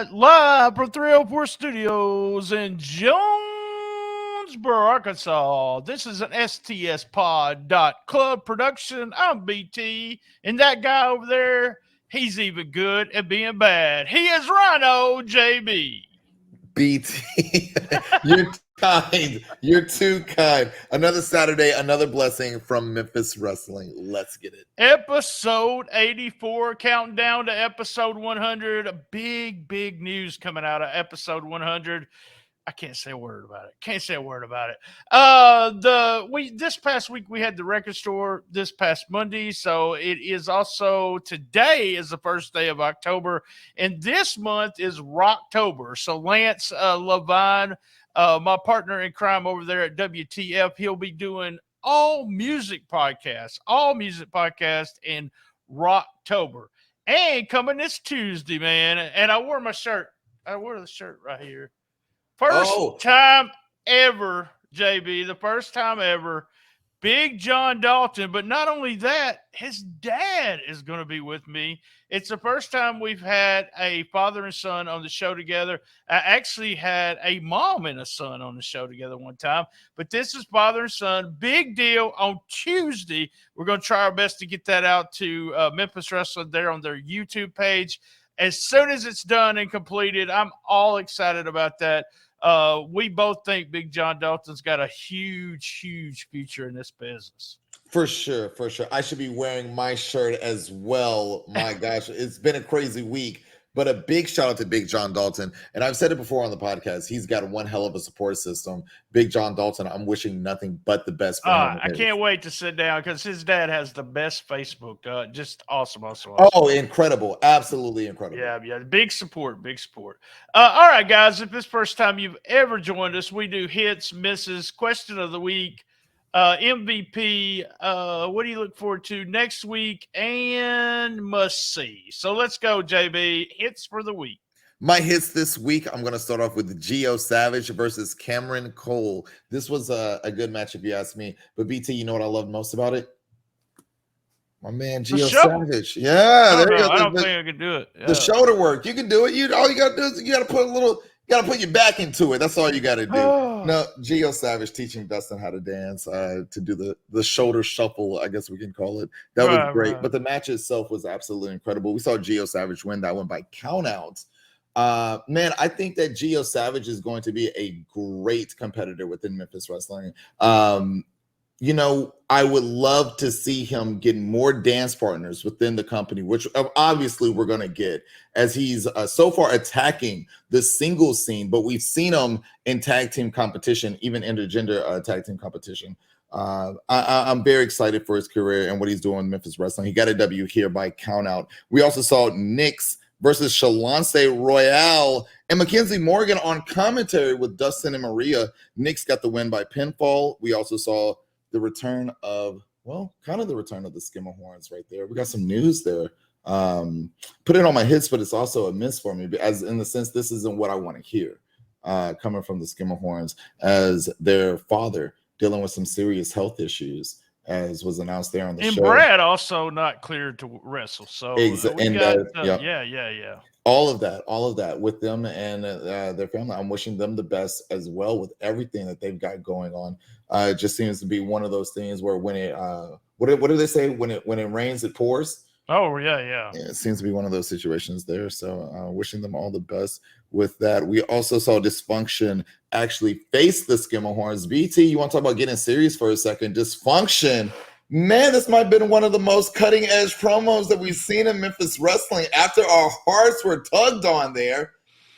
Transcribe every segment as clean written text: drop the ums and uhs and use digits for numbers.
live from 304 Studios in Jonesboro, Arkansas. This is an STSpod.club production. I'm BT, and that guy over there, he's even good at being bad. He is RynoJB. BT, you're kind. You're too kind. Another Saturday, another blessing from Memphis Wrestling. Let's get it. Episode 84, counting down to episode 100. Big news coming out of episode 100. I can't say a word about it. This past week we had the record store this past Monday, so it is also today is the first day of October, and this month is Rocktober. So Lance Levine, my partner in crime over there at WTF, he'll be doing all music podcasts in Rocktober. And coming this Tuesday, man, and I wore my shirt. I wore the shirt right here. First time ever, JB, the first time ever, Big John Dalton. But not only that, his dad is going to be with me. It's the first time we've had a father and son on the show together. I actually had a mom and a son on the show together one time. But this is father and son. Big deal on Tuesday. We're going to try our best to get that out to Memphis Wrestling there on their YouTube page. As soon as it's done and completed, I'm all excited about that. We both think Big John Dalton's got a huge future in this business. For sure. I should be wearing my shirt as well. My gosh, it's been a crazy week. But a big shout out to Big John Dalton. And I've said it before on the podcast. He's got one hell of a support system. Big John Dalton, I'm wishing nothing but the best for him. I can't wait to sit down because his dad has the best Facebook. Just awesome. Oh, incredible. Absolutely incredible. Yeah. Big support. All right, guys. If this is the first time you've ever joined us, we do hits, misses, question of the week, MVP, what do you look forward to next week, and must see. So let's go, JB. Hits for the week. My hits this week, I'm going to start off with Gio Savage versus Cameron Cole. This was a good match if you ask me. But BT, you know what I loved most about it? My man Gio Savage. Yeah, there you go. I don't think I can do it. Yeah. The shoulder work. You can do it. All you got to do is you got to put put your back into it. That's all you got to do. No, Gio Savage teaching Dustin how to dance, to do the shoulder shuffle, I guess we can call it. That was great. Right. But the match itself was absolutely incredible. We saw Gio Savage win that one by countouts. Man, I think that Gio Savage is going to be a great competitor within Memphis Wrestling. I would love to see him get more dance partners within the company, which obviously we're going to get as he's so far attacking the singles scene, but we've seen him in tag team competition, even intergender tag team competition. I'm very excited for his career and what he's doing in Memphis Wrestling. He got a W here by countout. We also saw Nyx versus Shalonce Royale and Mackenzie Morgan on commentary with Dustin and Maria. Nyx got the win by pinfall. We also saw the return of, the return of the Skimmer Horns right there. We got some news there. Put it on my hits, but it's also a miss for me, as in the sense this isn't what I want to hear coming from the Skimmer Horns, as their father dealing with some serious health issues, as was announced there on the show. And Brad also not cleared to wrestle. So all of that with them and their family. I'm wishing them the best as well with everything that they've got going on. It just seems to be one of those things where when it what do they say, when it rains it pours. Oh yeah, it seems to be one of those situations there. So wishing them all the best with that. We also saw Dysfunction actually face the Skimmer Horns. BT, you want to talk about getting serious for a second? Dysfunction, man, this might have been one of the most cutting edge promos that we've seen in Memphis Wrestling. After our hearts were tugged on there,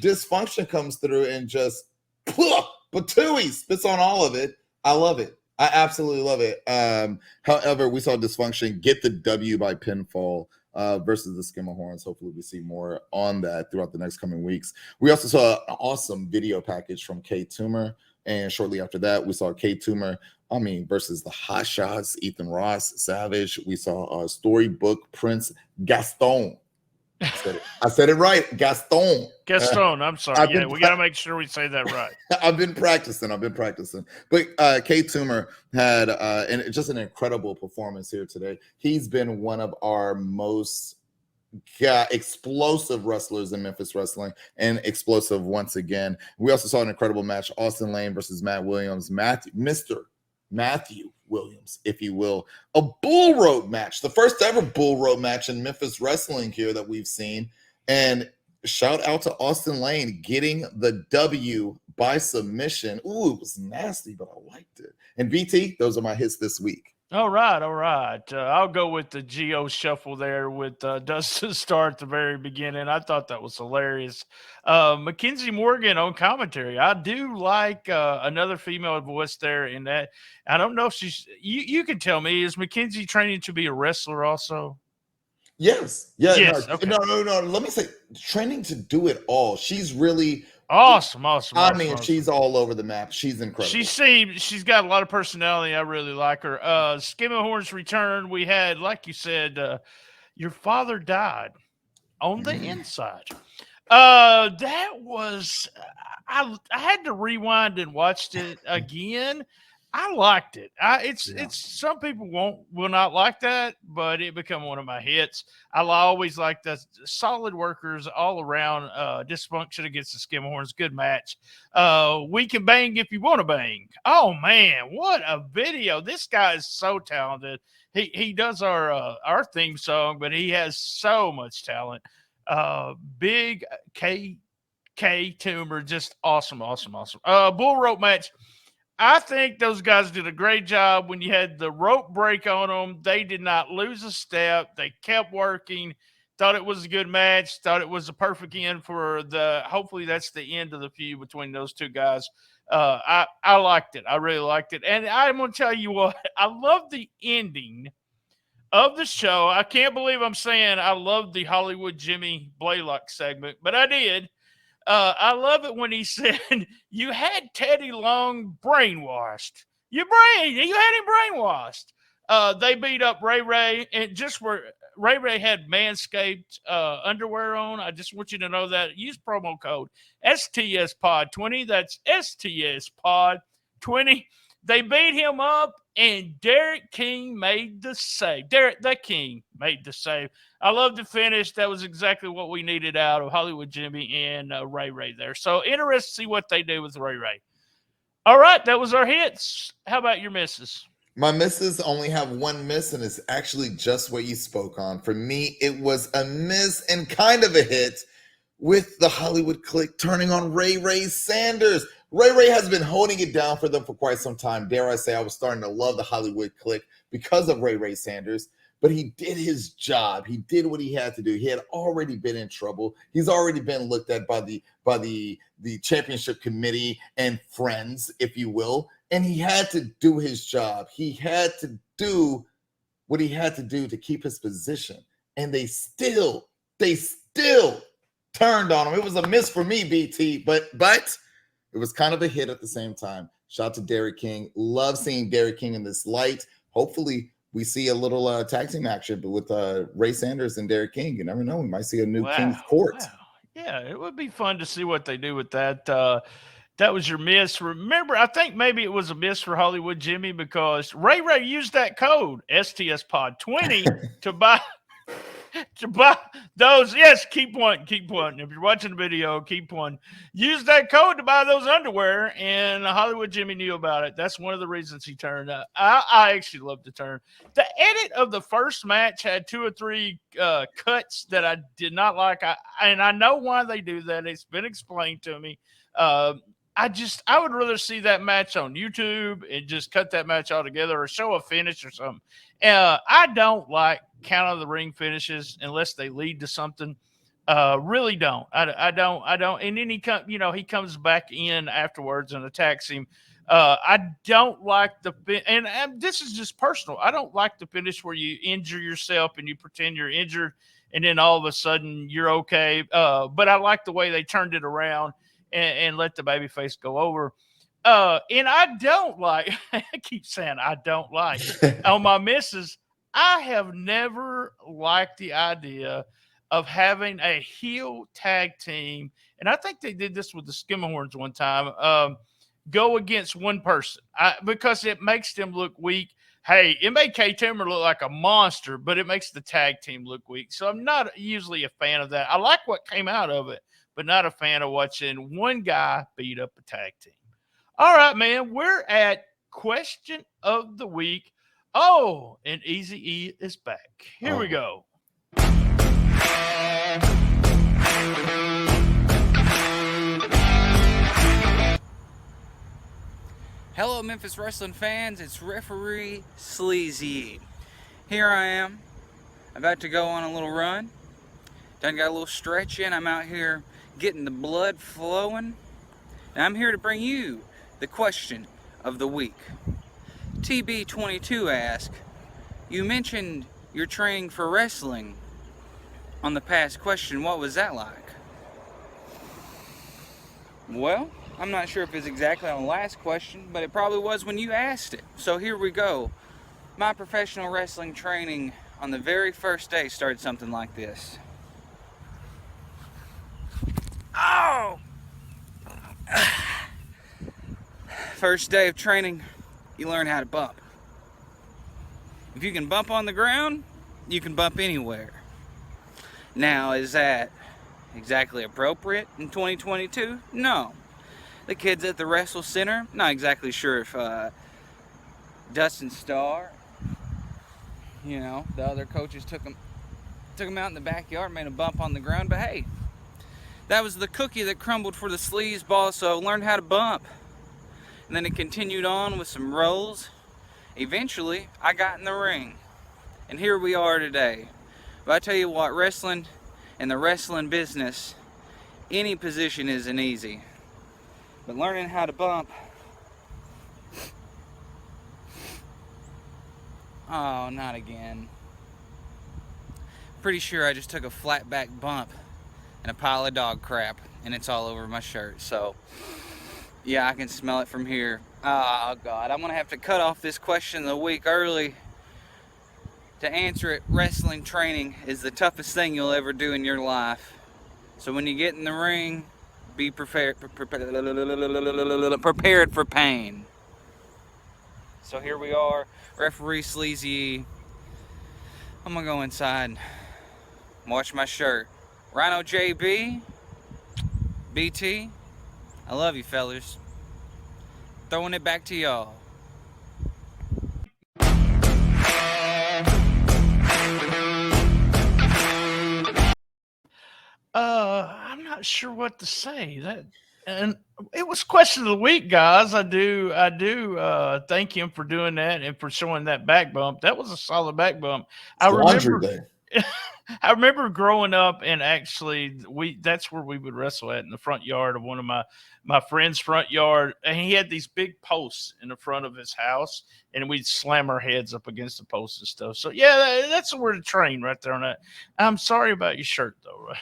Dysfunction comes through and just patooey spits on all of it. I love it. I absolutely love it. However, we saw Dysfunction get the W by pinfall versus the Skimmer Horns. Hopefully we see more on that throughout the next coming weeks. We also saw an awesome video package from K Toomer. And shortly after that, we saw K Toomer, versus the Hot Shots, Ethan Ross, Savage. We saw Storybook Prince Gaston. I said it right, Gaston. I'm sorry. We got to make sure we say that right. I've been practicing. But K Toomer had just an incredible performance here today. He's been one of our most explosive wrestlers in Memphis Wrestling, and explosive once again. We also saw an incredible match, Austin Lane versus Matt Williams, Mr. Matthew Williams, if you will. A bull rope match, the first ever bull rope match in Memphis Wrestling here that we've seen. And shout out to Austin Lane getting the W by submission. Ooh, it was nasty, but I liked it. And BT, those are my hits this week. All right. I'll go with the Geo shuffle there with Dustin Starr at the very beginning. I thought that was hilarious. Mackenzie Morgan on commentary. I do like another female voice there in that. I don't know if she's. You can tell me. Is Mackenzie training to be a wrestler also? Yes. Yeah. Yes. No, Okay. no. Let me say, training to do it all. She's really awesome. She's all over the map. She's incredible. She's got a lot of personality. I really like her. Skimmerhorn's return. We had, like you said, your father died on the inside. That was I had to rewind and watched it again. I liked it. It's some people will not like that, but it become one of my hits. I always like the solid workers all around. Dysfunction against the Skimmerhorns, good match. We can bang if you want to bang. Oh man, what a video! This guy is so talented. He does our theme song, but he has so much talent. Big K Toomer, just awesome. Bull rope match. I think those guys did a great job when you had the rope break on them. They did not lose a step. They kept working. Thought it was a good match. Thought it was a perfect end for hopefully that's the end of the feud between those two guys. I liked it. I really liked it. And I'm going to tell you what, I love the ending of the show. I can't believe I'm saying I love the Hollywood Jimmy Blaylock segment, but I did. I love it when he said, you had Teddy Long brainwashed. You had him brainwashed. They beat up Ray Ray, and just where Ray had Manscaped underwear on. I just want you to know that. Use promo code STSPod20. That's STSPod20. They beat him up, and Derek King made the save. Derek the King made the save. I love the finish. That was exactly what we needed out of Hollywood Jimmy and Ray there. So interested to see what they do with Ray. All right, that was our hits. How about your misses? My misses only have one miss, and it's actually just what you spoke on. For me, it was a miss and kind of a hit with the Hollywood Clique turning on Ray Sanders. Ray has been holding it down for them for quite some time. Dare I say, I was starting to love the Hollywood Clique because of Ray Sanders. But he did his job. He did what he had to do. He had already been in trouble. He's already been looked at by the championship committee and friends, if you will. And he had to do his job. He had to do what he had to do to keep his position. And they still turned on him. It was a miss for me, BT, but it was kind of a hit at the same time. Shout out to Derek King. Love seeing Derek King in this light. Hopefully we see a little tag team action with Ray Sanders and Derek King. You never know. We might see a new King's Court. Wow. Yeah, it would be fun to see what they do with that. That was your miss. Remember, I think maybe it was a miss for Hollywood Jimmy because Ray used that code, STSPod20, to buy those. Yes, keep one. If you're watching the video, keep one. Use that code to buy those underwear, and Hollywood Jimmy knew about it. That's one of the reasons he turned. I actually love the turn. The edit of the first match had 2 or 3 cuts that I did not like. And I know why they do that. It's been explained to me. I would rather see that match on YouTube and just cut that match all together or show a finish or something. I don't like count of the ring finishes unless they lead to something. Really don't. I don't. And then he comes back in afterwards and attacks him. I don't like and this is just personal. I don't like the finish where you injure yourself and you pretend you're injured and then all of a sudden you're okay. But I like the way they turned it around and let the babyface go over. And I don't like, I keep saying I don't like on my misses. I have never liked the idea of having a heel tag team. And I think they did this with the Skimmerhorns one time, go against one person because it makes them look weak. hey, it made K Timmer look like a monster, but it makes the tag team look weak. So I'm not usually a fan of that. I like what came out of it, but not a fan of watching one guy beat up a tag team. All right, man. We're at question of the week. Oh, and Easy E is back. Here we go. Hello, Memphis Wrestling fans. It's referee Sleazy. Here I am, about to go on a little run. Done got a little stretch in. I'm out here getting the blood flowing. And I'm here to bring you the question of the week. TB22 asks, you mentioned you're training for wrestling on the past question. What was that like? Well, I'm not sure if it's exactly on the last question, but it probably was when you asked it. So here we go. My professional wrestling training on the very first day started something like this. Oh! First day of training, you learn how to bump. If you can bump on the ground, you can bump anywhere. Now, is that exactly appropriate in 2022? No. The kids at the Wrestle Center, not exactly sure if Dustin Starr, the other coaches took them out in the backyard, made a bump on the ground, but hey, that was the cookie that crumbled for the sleaze ball, so I learned how to bump. And then it continued on with some rolls. Eventually, I got in the ring. And here we are today. But I tell you what, wrestling and the wrestling business, any position isn't easy. But learning how to bump, oh, not again. Pretty sure I just took a flat back bump and a pile of dog crap, and it's all over my shirt. So, yeah, I can smell it from here. Oh, God, I'm going to have to cut off this question of the week early. To answer it, wrestling training is the toughest thing you'll ever do in your life. So when you get in the ring, be prepared for pain. So here we are, referee Sleazy. I'm gonna go inside and watch my shirt. RynoJB, BT, I love you fellas. Throwing it back to y'all. I'm not sure what to say. And it was question of the week, guys. I do thank him for doing that and for showing that back bump. That was a solid back bump. I remember growing up, and actually that's where we would wrestle in the front yard of one of my friend's front yard, and he had these big posts in the front of his house, and we'd slam our heads up against the posts and stuff. So yeah, that's where to train right there on that. I'm sorry about your shirt though, right?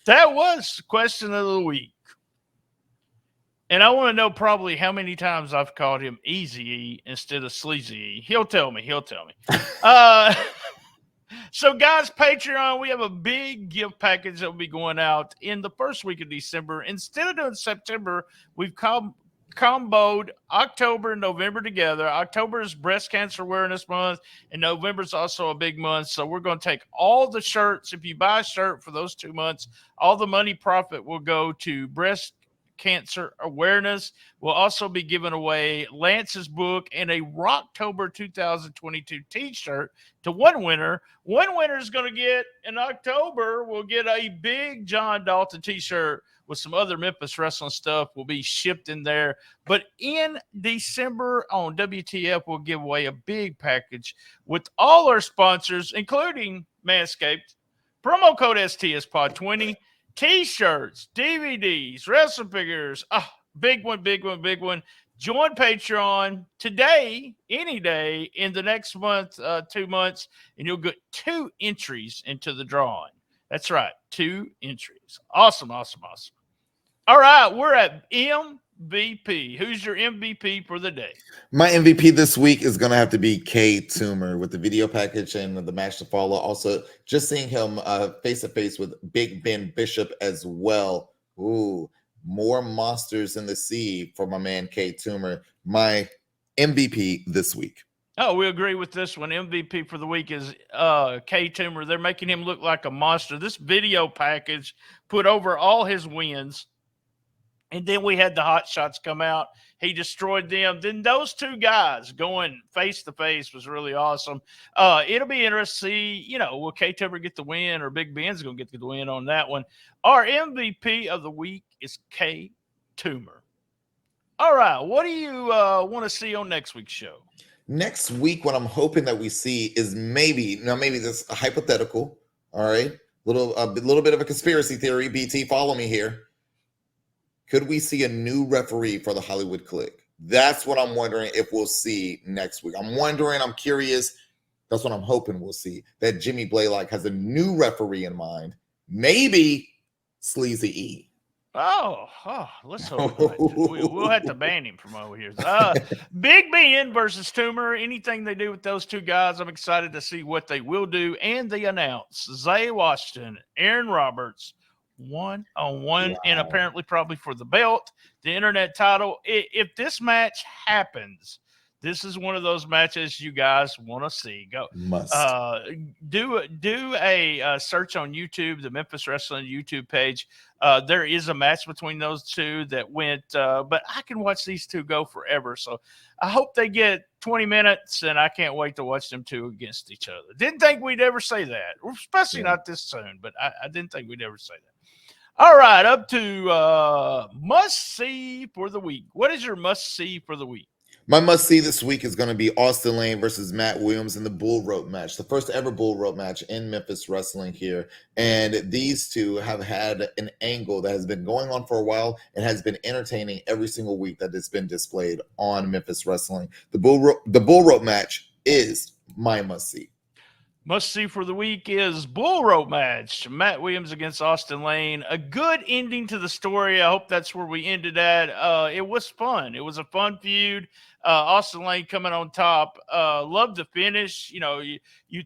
That was question of the week. And I want to know probably how many times I've called him Easy E instead of Sleazy E. He'll tell me. So, guys, Patreon, we have a big gift package that will be going out in the first week of December. Instead of doing September, we've comboed October and November together. October is Breast Cancer Awareness Month, and November is also a big month. So we're going to take all the shirts. If you buy a shirt for those 2 months, all the money profit will go to breast cancer awareness. We'll also be giving away Lance's book and a Rocktober 2022 t-shirt to one winner. One winner is going to get, in October, we'll get a big John Dalton t-shirt with some other Memphis wrestling stuff will be shipped in there. But in December on WTF, we'll give away a big package with all our sponsors, including Manscaped. Promo code STSPOD20. T-shirts, DVDs, wrestling figures. Big one. Join Patreon today, any day, in the next month, 2 months, and you'll get 2 entries into the drawing. That's right, 2 entries. Awesome. All right, we're at MVP. Who's your MVP for the day? My MVP this week is going to have to be K Toomer with the video package and the match to follow. Also, just seeing him face-to-face with Big Ben Bishop as well. Ooh, more monsters in the sea for my man K Toomer. My MVP this week. Oh, we agree with this one. MVP for the week is K Toomer. They're making him look like a monster. This video package put over all his wins. And then we had the hot shots come out. He destroyed them. Then those two guys going face to face was really awesome. It'll be interesting to see, will K Toomer get the win or Big Ben's going to get the win on that one. Our MVP of the week is K Toomer. All right. What do you want to see on next week's show? Next week, what I'm hoping that we see is maybe this is a hypothetical. All right. A little bit of a conspiracy theory. BT, follow me here. Could we see a new referee for the Hollywood Clique? That's what I'm wondering if we'll see next week. I'm curious. That's what I'm hoping we'll see. That Jimmy Blaylock has a new referee in mind. Maybe Sleazy E. Oh, let's hope not. We'll have to ban him from over here. Big Ben versus Toomer. Anything they do with those two guys, I'm excited to see what they will do. And they announce Zay Washington, Aaron Roberts, 1-on-1, and apparently probably for the belt, the internet title. If this match happens, this is one of those matches you guys want to see. Go do a search on YouTube, the Memphis Wrestling YouTube page. There is a match between those two that went, but I can watch these two go forever. So I hope they get 20 minutes, and I can't wait to watch them two against each other. Didn't think we'd ever say that, especially not this soon, but I didn't think we'd ever say that. All right, up to must-see for the week. What is your must-see for the week? My must-see this week is going to be Austin Lane versus Matt Williams in the bull rope match, the first ever bull rope match in Memphis Wrestling here. And these two have had an angle that has been going on for a while and has been entertaining every single week that it's been displayed on Memphis Wrestling. The bull rope match is my must-see. Must-see for the week is bull rope match. Matt Williams against Austin Lane. A good ending to the story. I hope that's where we ended at. It was fun. It was a fun feud. Austin Lane coming on top. Love the finish. You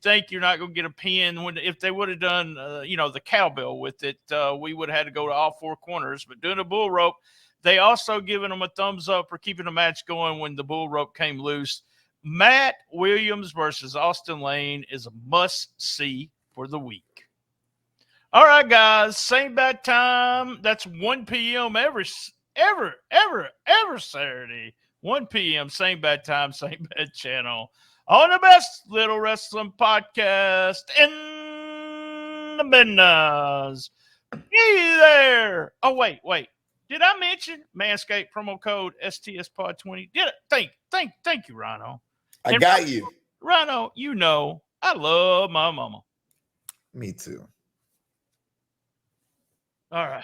think you're not going to get a pin. If they would have done, the cowbell with it, we would have had to go to all four corners. But doing a bull rope, they also giving them a thumbs up for keeping the match going when the bull rope came loose. Matt Williams versus Austin Lane is a must-see for the week. All right, guys. Same bad time. That's 1 p.m. every Saturday. 1 p.m. Same bad time, same bad channel. On the best little wrestling podcast in the business. Hey there. Oh, wait. Did I mention Manscaped promo code STSPod20? Did it? Thank you, Rhino. I got you. Rhino, I love my mama. Me too. All right.